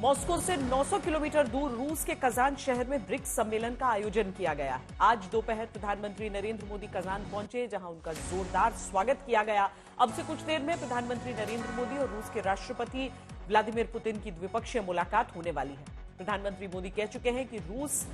Moscow से 900 kilometre दूर रूस के कजान शहर में ब्रिक्स सम्मेलन का आयोजन किया गया है। आज दोपहर प्रधानमंत्री नरेंद्र मोदी कजान पहुंचे, जहां उनका जोरदार स्वागत किया गया। अब से कुछ देर में प्रधानमंत्री नरेंद्र मोदी और रूस के राष्ट्रपति व्लादिमीर पुतिन की द्विपक्षीय मुलाकात होने वाली है। प्रधानमंत्री मोदी कह चुके हैं कि रूस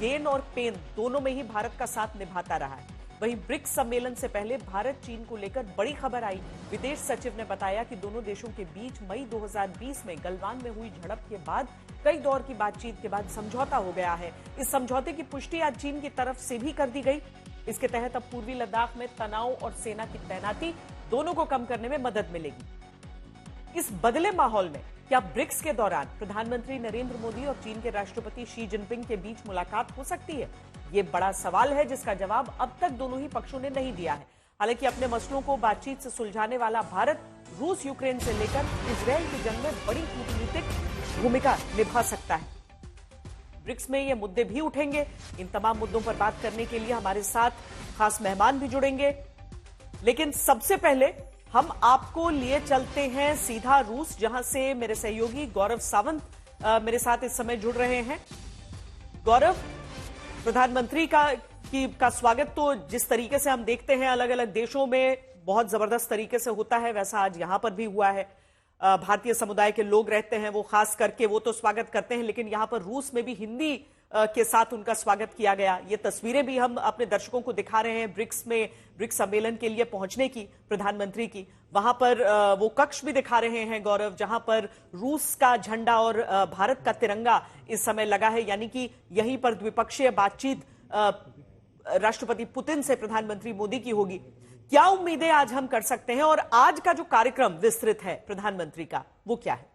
गेन और पेन दोनों में ही भारत का साथ निभाता रहा है। वहीं ब्रिक्स सम्मेलन से पहले भारत चीन को लेकर बड़ी खबर आई। विदेश सचिव ने बताया कि दोनों देशों के बीच मई 2020 में गलवान में हुई झड़प के बाद कई दौर की बातचीत के बाद समझौता हो गया है। इस समझौते की पुष्टि आज चीन की तरफ से भी कर दी गई। इसके तहत अब पूर्वी लद्दाख में तनाव और सेना की तैनाती दोनों को कम करने में मदद मिलेगी। इस बदले माहौल में क्या ब्रिक्स के दौरान प्रधानमंत्री नरेंद्र मोदी और चीन के राष्ट्रपति शी जिनपिंग के बीच मुलाकात हो सकती है? ये बड़ा सवाल है जिसका जवाब अब तक दोनों ही पक्षों ने नहीं दिया है। हालांकि अपने मसलों को बातचीत से सुलझाने वाला भारत रूस यूक्रेन से लेकर इजरायल की जंग में बड़ी कूटनीतिक भूमिका निभा सकता है। ब्रिक्स में ये मुद्दे भी उठेंगे। इन तमाम मुद्दों पर बात करने के लिए हमारे साथ खास मेहमान भी जुड़ेंगे, लेकिन सबसे पहले हम आपको लिए चलते हैं सीधा रूस, जहां से मेरे सहयोगी गौरव सावंत मेरे साथ इस समय जुड़ रहे हैं। गौरव, प्रधानमंत्री का स्वागत तो जिस तरीके से हम देखते हैं अलग अलग देशों में बहुत जबरदस्त तरीके से होता है, वैसा आज यहां पर भी हुआ है। भारतीय समुदाय के लोग रहते हैं, वो खास करके वो तो स्वागत करते हैं, लेकिन यहां पर रूस में भी हिंदी के साथ उनका स्वागत किया गया। ये तस्वीरें भी हम अपने दर्शकों को दिखा रहे हैं ब्रिक्स सम्मेलन के लिए पहुंचने की प्रधानमंत्री की। वहां पर वो कक्ष भी दिखा रहे हैं गौरव, जहां पर रूस का झंडा और भारत का तिरंगा इस समय लगा है, यानी कि यहीं पर द्विपक्षीय बातचीत राष्ट्रपति पुतिन से प्रधानमंत्री मोदी की होगी। क्या उम्मीदें आज हम कर सकते हैं और आज का जो कार्यक्रम विस्तृत है प्रधानमंत्री का, वो क्या है?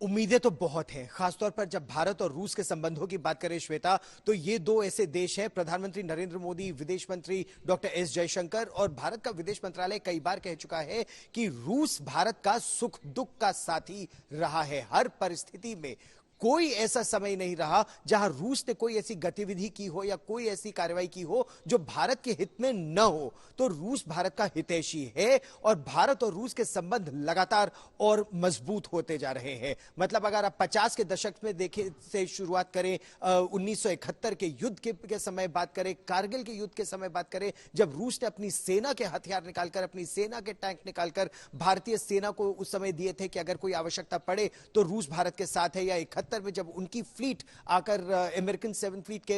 उम्मीदें तो बहुत हैं, खासतौर पर जब भारत और रूस के संबंधों की बात करें श्वेता, तो ये दो ऐसे देश हैं। प्रधानमंत्री नरेंद्र मोदी, विदेश मंत्री डॉक्टर एस जयशंकर और भारत का विदेश मंत्रालय कई बार कह चुका है कि रूस भारत का सुख दुख का साथी रहा है। हर परिस्थिति में कोई ऐसा समय नहीं रहा जहां रूस ने कोई ऐसी गतिविधि की हो या कोई ऐसी कार्रवाई की हो जो भारत के हित में न हो। तो रूस भारत का हितैषी है और भारत और रूस के संबंध लगातार और मजबूत होते जा रहे हैं। मतलब अगर आप 50 के दशक में देखें से शुरुआत करें, 1971 के युद्ध के समय बात करें, कारगिल के युद्ध के समय बात करें, जब रूस ने अपनी सेना के हथियार निकालकर, अपनी सेना के टैंक निकालकर भारतीय सेना को उस समय दिए थे कि अगर कोई आवश्यकता पड़े तो रूस भारत के साथ है, या 71 में जब उनकी फ्लीट आकर अमेरिकन 7 फ्लीट के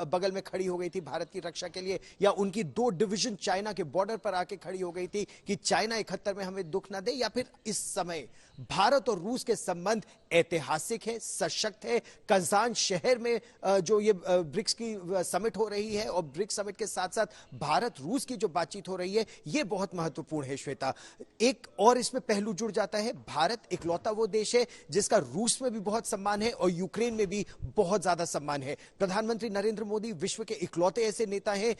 बगल में खड़ी हो गई थी भारत की रक्षा के लिए, या उनकी 2 डिवीजन चाइना के बॉर्डर पर आके खड़ी हो गई थी कि चाइना 71 में हमें दुख ना दे, या फिर इस समय भारत और रूस के संबंध ऐतिहासिक है, सशक्त है। कजान शहर में जो ये ब्रिक्स की समिट हो रही है और ब्रिक्स समिट के साथ साथ भारत रूस की जो बातचीत हो रही है, ये बहुत महत्वपूर्ण है श्वेता। एक और इसमें पहलू जुड़ जाता है, भारत इकलौता वो देश है जिसका रूस में भी बहुत सम्मान है और यूक्रेन में भी बहुत ज्यादा सम्मान है। प्रधानमंत्री नरेंद्र मोदी विश्व के इकलौते ऐसे नेता हैं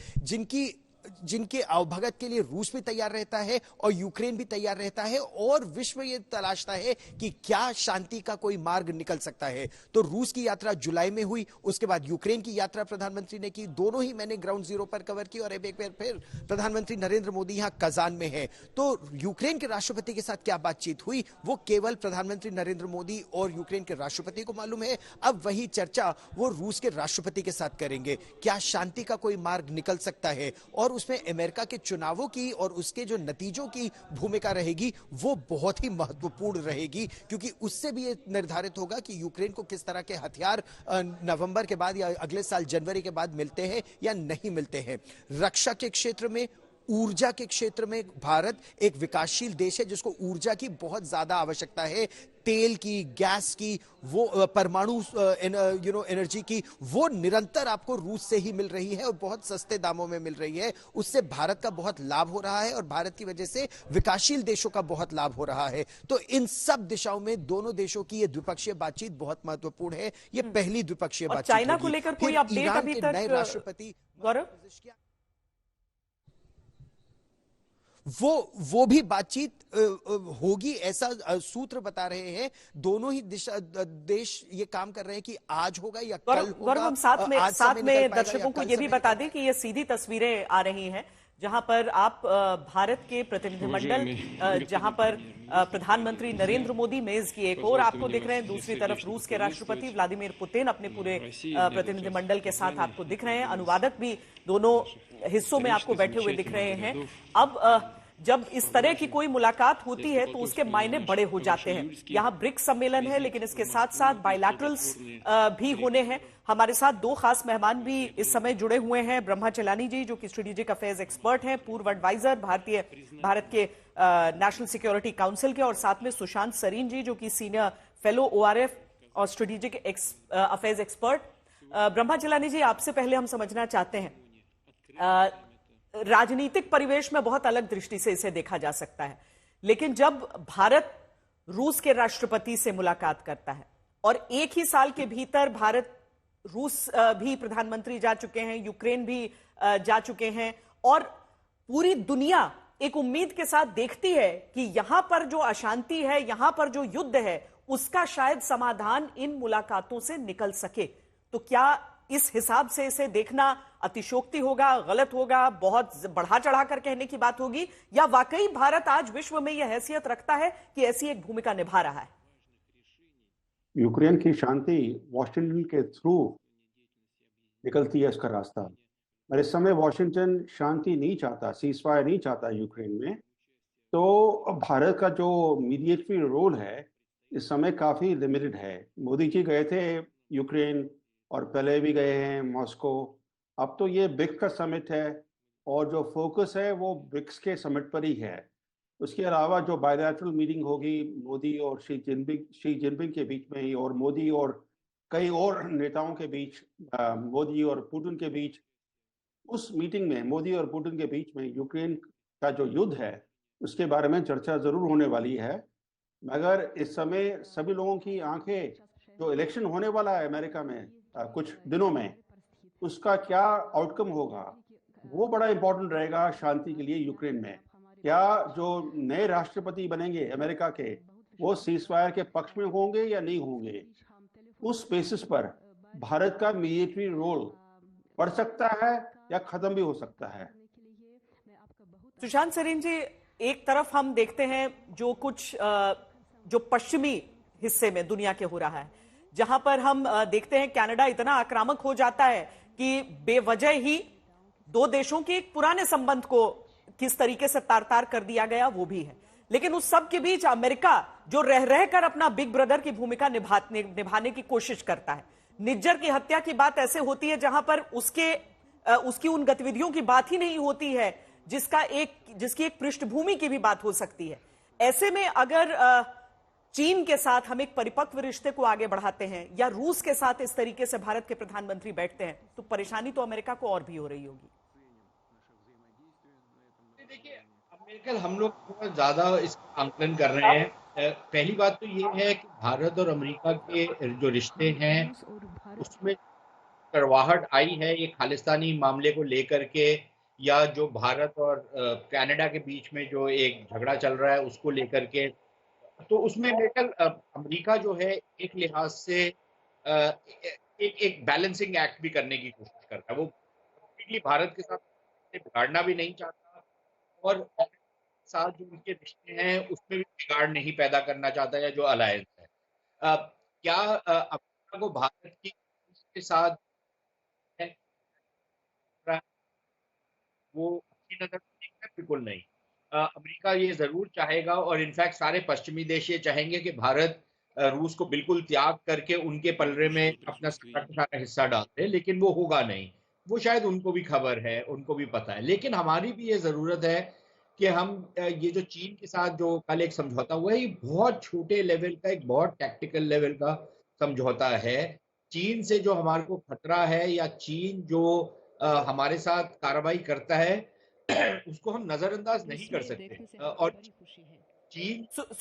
जिनके अवभगत के लिए रूस भी तैयार रहता है और यूक्रेन भी तैयार रहता है, और विश्व ये तलाशता है कि क्या शांति का कोई मार्ग निकल सकता है। तो रूस की यात्रा जुलाई में हुई, उसके बाद यूक्रेन की यात्रा प्रधानमंत्री ने की। दोनों ही मैंने ग्राउंड जीरो पर कवर की और अब एक बार फिर प्रधानमंत्री नरेंद्र मोदी यहां कजान में है। तो यूक्रेन के राष्ट्रपति के साथ क्या बातचीत हुई वो केवल प्रधानमंत्री नरेंद्र मोदी और यूक्रेन के राष्ट्रपति को मालूम है। अब वही चर्चा वो रूस के राष्ट्रपति के साथ करेंगे। क्या शांति का कोई मार्ग निकल सकता है, और उसमें अमेरिका के चुनावों की और उसके जो नतीजों की भूमिका रहेगी वो बहुत ही महत्वपूर्ण रहेगी, क्योंकि उससे भी ये निर्धारित होगा कि यूक्रेन को किस तरह के हथियार नवंबर के बाद या अगले साल जनवरी के बाद मिलते हैं या नहीं मिलते हैं। रक्षा के क्षेत्र में, ऊर्जा के क्षेत्र में भारत एक विकासशील देश है जिसको ऊर्जा की बहुत ज्यादा आवश्यकता है। तेल की, गैस की, वो परमाणु एनर्जी की, वो निरंतर आपको रूस से ही मिल रही है और बहुत सस्ते दामों में मिल रही है। उससे भारत का बहुत लाभ हो रहा है और भारत की वजह से विकासशील देशों का बहुत लाभ हो रहा है। तो इन सब दिशाओं में दोनों देशों की ये द्विपक्षीय बातचीत बहुत महत्वपूर्ण है। ये पहली द्विपक्षीय बातचीत। चाइना को लेकर कोई अपडेट अभी तक नए राष्ट्रपति गौरव? वो भी बातचीत होगी, ऐसा सूत्र बता रहे हैं। दोनों ही देश ये काम कर रहे हैं कि आज होगा या कल होगा। गौरव, हम साथ में दर्शकों को ये भी बता दें कि ये सीधी तस्वीरें आ रही हैं जहां पर आप भारत के प्रतिनिधिमंडल, जहां पर प्रधानमंत्री नरेंद्र मोदी मेज की एक और आपको दिख रहे हैं, दूसरी तरफ रूस के राष्ट्रपति व्लादिमीर पुतिन अपने पूरे प्रतिनिधिमंडल के साथ आपको दिख रहे हैं। अनुवादक भी दोनों हिस्सों में आपको बैठे हुए दिख रहे हैं। अब जब इस तरह की कोई मुलाकात होती है तो उसके मायने बड़े हो जाते हैं। यहाँ ब्रिक्स सम्मेलन है, लेकिन इसके साथ साथ बायलैटरल्स भी होने हैं। हमारे साथ दो खास मेहमान भी इस समय जुड़े हुए हैं। ब्रह्मा चलानी जी, जो कि स्ट्रेटेजिक अफेयर्स एक्सपर्ट हैं, पूर्व एडवाइजर भारत के नेशनल सिक्योरिटी काउंसिल के, और साथ में सुशांत सरीन जी, जो कि सीनियर फेलो ORF और स्ट्रेटेजिक अफेयर्स एक्सपर्ट। ब्रह्मा चलानी जी, आपसे पहले हम समझना चाहते हैं, राजनीतिक परिवेश में बहुत अलग दृष्टि से इसे देखा जा सकता है, लेकिन जब भारत रूस के राष्ट्रपति से मुलाकात करता है और एक ही साल के भीतर भारत रूस भी प्रधानमंत्री जा चुके हैं, यूक्रेन भी जा चुके हैं, और पूरी दुनिया एक उम्मीद के साथ देखती है कि यहां पर जो अशांति है, यहां पर जो युद्ध है, उसका शायद समाधान इन मुलाकातों से निकल सके, तो क्या इस हिसाब से इसे देखना अतिशयोक्ति होगा, गलत होगा, बहुत बढ़ा चढ़ा कर कहने की बात होगी, या वाकई भारत आज विश्व में यह हैसियत रखता है कि ऐसी एक भूमिका निभा रहा है? यूक्रेन की शांति वॉशिंगटन के थ्रू निकलती है, उसका रास्ता। और इस समय वॉशिंगटन शांति नहीं चाहता, सीजफायर नहीं चाहता यूक्रेन में, तो भारत का जो मीडिएटरी रोल है इस समय काफ़ी लिमिटेड है। मोदी जी गए थे यूक्रेन और पहले भी गए हैं मॉस्को। अब तो ये ब्रिक्स का समिट है और जो फोकस है वो ब्रिक्स के समिट पर ही है। उसके अलावा जो बायलैटरल मीटिंग होगी मोदी और शी जिनपिंग के बीच में ही, और मोदी और कई और नेताओं के बीच, मोदी और पुतिन के बीच, उस मीटिंग में मोदी और पुतिन के बीच में यूक्रेन का जो युद्ध है उसके बारे में चर्चा जरूर होने वाली है। मगर इस समय सभी लोगों की आंखें, जो इलेक्शन होने वाला है अमेरिका में कुछ दिनों में, उसका क्या आउटकम होगा वो बड़ा इंपॉर्टेंट रहेगा शांति के लिए यूक्रेन में। क्या जो नए राष्ट्रपति बनेंगे अमेरिका के, वो सीजफायर के पक्ष में होंगे या नहीं होंगे, उस बेसिस पर भारत का मिलिट्री रोल बढ़ सकता है या खत्म भी हो सकता है। सुशांत सरीन जी, एक तरफ हम देखते हैं जो कुछ जो पश्चिमी हिस्से में दुनिया के हो रहा है, जहां पर हम देखते हैं कनाडा इतना आक्रामक हो जाता है कि बेवजह ही दो देशों के एक पुराने संबंध को किस तरीके से तार-तार कर दिया गया, वो भी है। लेकिन उस सब के बीच अमेरिका जो रह रहकर अपना बिग ब्रदर की भूमिका निभाने की कोशिश करता है। निज्जर की हत्या की बात ऐसे होती है जहां पर उसकी उन गतिविधियों की बात ही नहीं होती है जिसकी एक पृष्ठभूमि की भी बात हो सकती है। ऐसे में अगर चीन के साथ हम एक परिपक्व रिश्ते को आगे बढ़ाते हैं, या रूस के साथ इस तरीके से भारत के प्रधानमंत्री बैठते हैं, तो परेशानी तो अमेरिका को और भी हो रही होगी। देखिए, अमेरिकन हम लोग बहुत ज्यादा इसका आंकलन कर रहे हैं। पहली बात तो ये है कि भारत और अमेरिका के जो रिश्ते हैं उसमें कड़वाहट आई है ये खालिस्तानी मामले को लेकर के, या जो भारत और कनाडा के बीच में जो एक झगड़ा चल रहा है उसको लेकर के। तो उसमें बेटल अमेरिका जो है एक लिहाज से एक बैलेंसिंग एक्ट भी करने की कोशिश करता है। वो भारत के साथ बिगाड़ना भी नहीं चाहता, और साथ जो उनके रिश्ते हैं उसमें भी बिगाड़ नहीं पैदा करना चाहता, या जो अलायंस है। क्या अमेरिका को भारत के साथ वो अच्छी नजर देखना बिल्कुल नहीं। अमेरिका ये जरूर चाहेगा, और इनफैक्ट सारे पश्चिमी देश ये चाहेंगे कि भारत रूस को बिल्कुल त्याग करके उनके पलड़े में अपना सारा हिस्सा डाल दे, लेकिन वो होगा नहीं। वो शायद उनको भी खबर है, उनको भी पता है। लेकिन हमारी भी ये जरूरत है कि हम ये जो चीन के साथ जो कल एक समझौता हुआ है, ये बहुत छोटे लेवल का, एक बहुत टैक्टिकल लेवल का समझौता है। चीन से जो हमारे को खतरा है, या चीन जो हमारे साथ कार्रवाई करता है, उसको हम नजरअंदाज नहीं कर सकते। और चीन